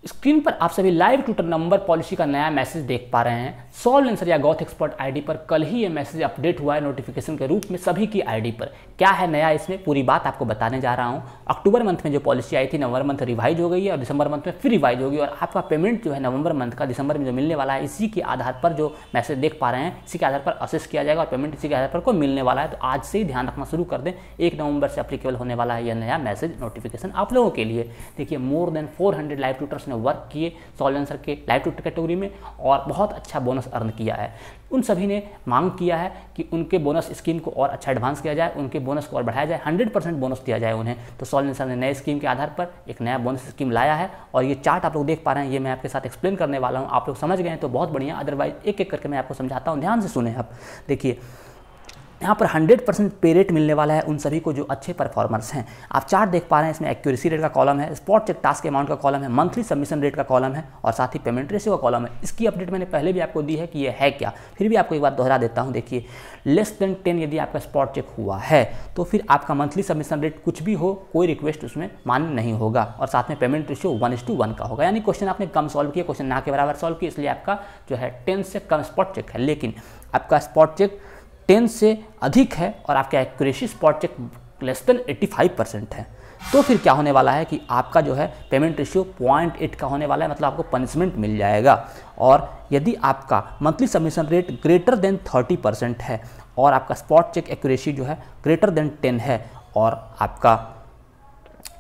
Screen पर आप सभी लाइव ट्विटर नंबर पॉलिसी का नया मैसेज देख पा रहे हैं। सॉल्व आंसर या गॉथ एक्सपर्ट आईडी पर कल ही ये मैसेज अपडेट हुआ है नोटिफिकेशन के रूप में सभी की आईडी पर। क्या है नया इसमें, पूरी बात आपको बताने जा रहा हूं। अक्टूबर मंथ में जो पॉलिसी आई थी, नवंबर मंथ रिवाइज हो गई है और दिसंबर मंथ में फिर रिवाइज होगी और आपका पेमेंट जो है नवंबर मंथ का दिसंबर में जो मिलने वाला है, इसी के आधार पर जो मैसेज देख पा रहे हैं, इसी के आधार पर असेस किया जाएगा और पेमेंट इसी के आधार पर को मिलने वाला है। तो आज से ही ध्यान रखना शुरू कर दें, 1 नवंबर से अप्लीकेबल होने वाला है यह नया मैसेज नोटिफिकेशन आप लोगों के लिए। देखिए, मोर देन 400 लाइव ट्यूटर्स ने वर्क किए सॉल्व आंसर के लाइव ट्यूटर कैटेगरी में और बहुत अच्छा बोनस अर्न किया है। उन सभी ने मांग किया है कि उनके बोनस स्कीम को और अच्छा एडवांस किया जाए, उनके बोनस को और बढ़ाया जाए, 100% बोनस दिया जाए उन्हें। तो सॉल्व आंसर ने नए स्कीम के आधार पर एक नया बोनस स्कीम लाया है और ये चार्ट आप लोग देख पा रहे हैं, ये मैं आपके साथ एक्सप्लेन करने वाला हूँ। आप लोग समझ गए हैं तो बहुत बढ़िया, अदरवाइज एक एक करके मैं आपको समझाता हूँ, ध्यान से सुने आप। देखिए, यहाँ पर 100% पे रेट मिलने वाला है उन सभी को जो अच्छे परफॉर्मर्स हैं। आप चार्ट देख पा रहे हैं, इसमें एक्यूरेसी रेट का कॉलम है, स्पॉट चेक टास्क अमाउंट का कॉलम है, मंथली सबमिशन रेट का कॉलम है और साथ ही पेमेंट रेशियो का कॉलम है। इसकी अपडेट मैंने पहले भी आपको दी है कि ये है क्या, फिर भी आपको एक बात दोहरा देता हूँ। देखिए, लेस देन 10 यदि आपका स्पॉट चेक हुआ है तो फिर आपका मंथली सबमिशन रेट कुछ भी हो, कोई रिक्वेस्ट उसमें मान्य नहीं होगा और साथ में पेमेंट रेशियो 1:1 का होगा। यानी क्वेश्चन आपने कम सॉल्व किया, क्वेश्चन ना के बराबर सॉल्व किया, इसलिए आपका जो है 10 से कम स्पॉट चेक है। लेकिन आपका स्पॉट चेक 10 से अधिक है और आपका accuracy spot check less than 85% है, तो फिर क्या होने वाला है कि आपका जो है पेमेंट रेशियो 0.8 का होने वाला है, मतलब आपको पनिशमेंट मिल जाएगा। और यदि आपका monthly submission rate greater than 30% है और आपका स्पॉट चेक एक्यूरेसी जो है ग्रेटर देन 10 है और आपका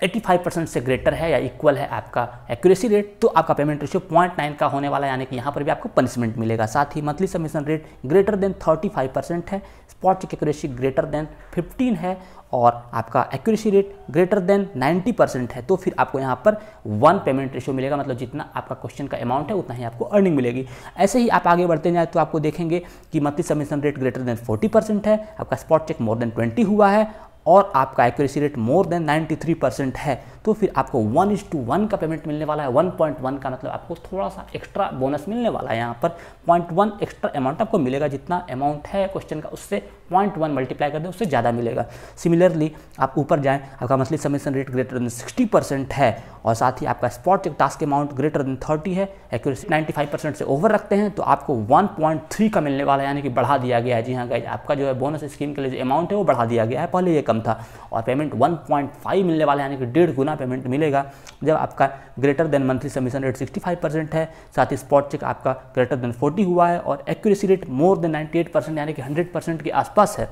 85% से ग्रेटर है या इक्वल है आपका एक्यूरेसी रेट, तो आपका पेमेंट रेशियो 0.9 का होने वाला है, यानी कि यहाँ पर भी आपको पनिशमेंट मिलेगा। साथ ही monthly submission rate greater than 35% है, spot check accuracy greater than 15 है और आपका एक्यूरेसी रेट ग्रेटर देन 90% है, तो फिर आपको यहाँ पर 1 पेमेंट रेशियो मिलेगा, मतलब जितना आपका क्वेश्चन का अमाउंट है उतना ही आपको अर्निंग मिलेगी। ऐसे ही आप आगे बढ़ते जाए तो आपको देखेंगे कि monthly submission rate greater then 40% है, आपका स्पॉट चेक मोर देन 20 हुआ है और आपका एक्यूरेसी रेट मोर देन 93% है, तो फिर आपको 1:1 का पेमेंट मिलने वाला है। 1.1 का मतलब आपको थोड़ा सा एक्स्ट्रा बोनस मिलने वाला है। यहाँ पर 0.1 एक्स्ट्रा अमाउंट आपको मिलेगा, जितना अमाउंट है क्वेश्चन का उससे 0.1 मल्टीप्लाई कर दें उससे ज़्यादा मिलेगा। सिमिलरली आप ऊपर जाएँ, आपका monthly submission rate greater than 60% है और साथ ही आपका spot check task amount greater than 30 है, एक्यूरेसी 95% से ओवर रखते हैं, तो आपको 1.3 का मिलने वाला है, यानी कि बढ़ा दिया गया है। जी हाँ गाइज, आपका जो है बोनस स्कीम के लिए जो अमाउंट है वो बढ़ा दिया गया है, पहले ये कम था। और पेमेंट 1.5 मिलने वाला है, यानी कि 1.5 गुना पेमेंट मिलेगा जब आपका greater than monthly submission rate 65% है, साथ ही स्पॉट चेक आपका ग्रेटर देन 40 हुआ है और एक्यूरेसी रेट मोर देन 98% यानी कि 100% के आसपास है।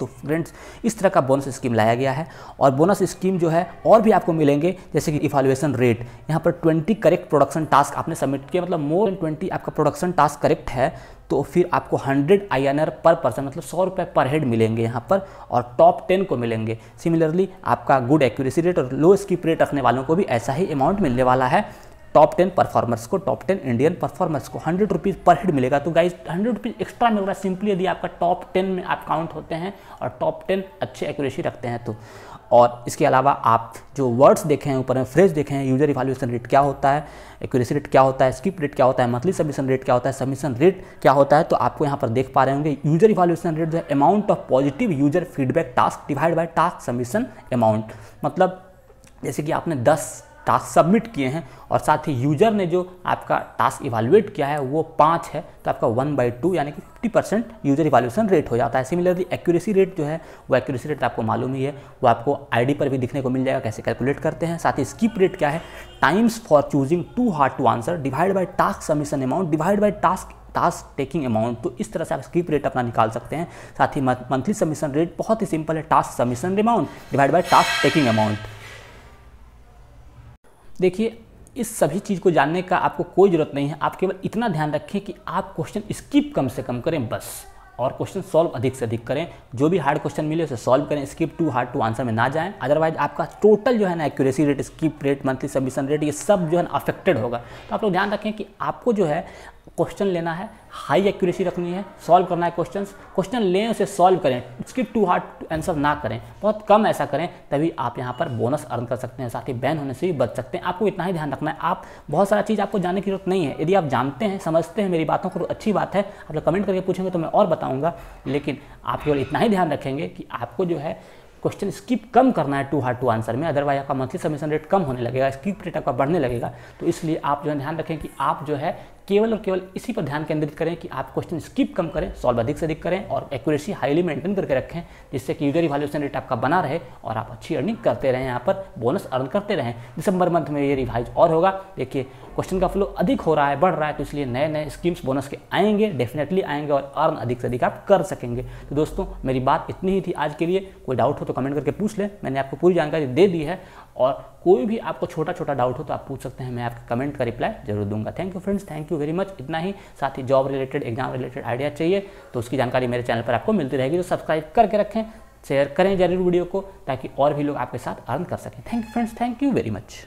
तो फ्रेंड्स, इस तरह का बोनस स्कीम लाया गया है और बोनस स्कीम जो है और भी आपको मिलेंगे, जैसे कि इवैल्यूएशन रेट। यहाँ पर 20 करेक्ट प्रोडक्शन टास्क आपने सबमिट किया, मतलब मोर देन 20 आपका प्रोडक्शन टास्क करेक्ट है, तो फिर आपको 100 INR पर पर्सन, मतलब 100 रुपये पर हेड मिलेंगे यहाँ पर और टॉप 10 को मिलेंगे। सिमिलरली आपका गुड एक्यूरेसी रेट और लो स्किप रेट रखने वालों को भी ऐसा ही अमाउंट मिलने वाला है। टॉप 10 परफॉर्मर्स को, टॉप 10 इंडियन परफॉर्मर्स को 100 रुपीज़ पर हेड मिलेगा। तो गाइज 100 रुपीज़ एक्स्ट्रा मिल रहा है सिंपली यदि आपका टॉप 10 में आप काउंट होते हैं और टॉप 10 अच्छे एक्यूरेसी रखते हैं तो। और इसके अलावा आप जो वर्ड्स देखे हैं ऊपर में, फ्रेज देखे हैं, यूजर इवैल्यूएशन रेट क्या होता है, एक्यूरेसी रेट क्या होता है, स्किप रेट क्या होता है, मंथली सबमिशन रेट क्या होता है, सबमिशन रेट क्या होता है, तो आपको यहाँ पर देख पा रहे होंगे यूजर इवैल्यूएशन रेट जो है amount of positive user feedback task divide by task submission amount. मतलब जैसे कि आपने 10 टास्क सबमिट किए हैं और साथ ही यूजर ने जो आपका टास्क इवैल्यूएट किया है वो 5 है, तो आपका 1/2 यानी कि 50% यूजर इवैल्यूएशन रेट हो जाता है। सिमिलरली एक्यूरेसी रेट जो है वो एक्यूरेसी रेट आपको मालूम ही है, वो आपको आईडी पर भी दिखने को मिल जाएगा कैसे कैलकुलेट करते हैं। साथ ही स्किप रेट क्या है, times for choosing too hard to answer divide by task submission amount divide by task taking amount. तो इस तरह से आप स्किप रेट अपना निकाल सकते हैं। साथ ही मंथली सबमिशन रेट बहुत ही सिंपल है, task submission amount divide by task taking amount. देखिए, इस सभी चीज़ को जानने का आपको कोई ज़रूरत नहीं है, आप केवल इतना ध्यान रखें कि आप क्वेश्चन स्किप कम से कम करें बस, और क्वेश्चन सॉल्व अधिक से अधिक करें। जो भी हार्ड क्वेश्चन मिले उसे सॉल्व करें, skip too hard to answer में ना जाएं, अदरवाइज आपका टोटल जो है ना accuracy rate, skip rate, monthly submission rate, ये सब जो है ना अफेक्टेड होगा। तो आप लोग ध्यान रखें कि आपको जो है क्वेश्चन लेना है, हाई एक्यूरेसी रखनी है, सॉल्व करना है क्वेश्चन लें उसे सॉल्व करें, स्किप टू हार्ड आंसर ना करें, बहुत कम ऐसा करें, तभी आप यहाँ पर बोनस अर्न कर सकते हैं, साथ ही बैन होने से भी बच सकते हैं। आपको इतना ही ध्यान रखना है, आप बहुत सारा चीज़ आपको जानने की जरूरत नहीं है। यदि आप जानते हैं, समझते हैं मेरी बातों को तो अच्छी बात है, आप लोग कमेंट करके पूछेंगे तो मैं और बताऊँगा, लेकिन आप केवल इतना ही ध्यान रखेंगे कि आपको जो है क्वेश्चन स्किप कम करना है टू हार्ड टू आंसर में, अदरवाइज आपका मंथली सबमिशन रेट कम होने लगेगा, स्किप रेट आपका बढ़ने लगेगा। तो इसलिए आप जो है ध्यान रखें कि आप जो है केवल और केवल इसी पर ध्यान केंद्रित करें कि आप क्वेश्चन स्किप कम करें, सॉल्व अधिक से अधिक करें और एक्यूरेसी हाईली मेंटेन करके रखें, जिससे कि यूजर इवैल्यूएशन रेट आपका बना रहे और आप अच्छी अर्निंग करते रहें, यहाँ पर बोनस अर्न करते रहें। दिसंबर मंथ में ये रिवाइज और होगा। देखिए क्वेश्चन का फ्लो अधिक हो रहा है, बढ़ रहा है, तो इसलिए नए नए स्कीम्स बोनस के आएंगे, डेफिनेटली आएंगे और अर्न अधिक से अधिक आप कर सकेंगे। तो दोस्तों मेरी बात इतनी ही थी आज के लिए। कोई डाउट हो तो कमेंट करके पूछ लें, मैंने आपको पूरी जानकारी दे दी है और कोई भी आपको छोटा छोटा डाउट हो तो आप पूछ सकते हैं, मैं आपके कमेंट का रिप्लाई जरूर दूंगा। Thank you friends, thank you very much. इतना ही, साथ ही job related, exam related idea चाहिए तो उसकी जानकारी मेरे चैनल पर आपको मिलती रहेगी। तो सब्सक्राइब करके रखें, शेयर करें जरूर वीडियो को, ताकि और भी लोग आपके साथ अर्न कर सकें। Thank you friends, thank you very much.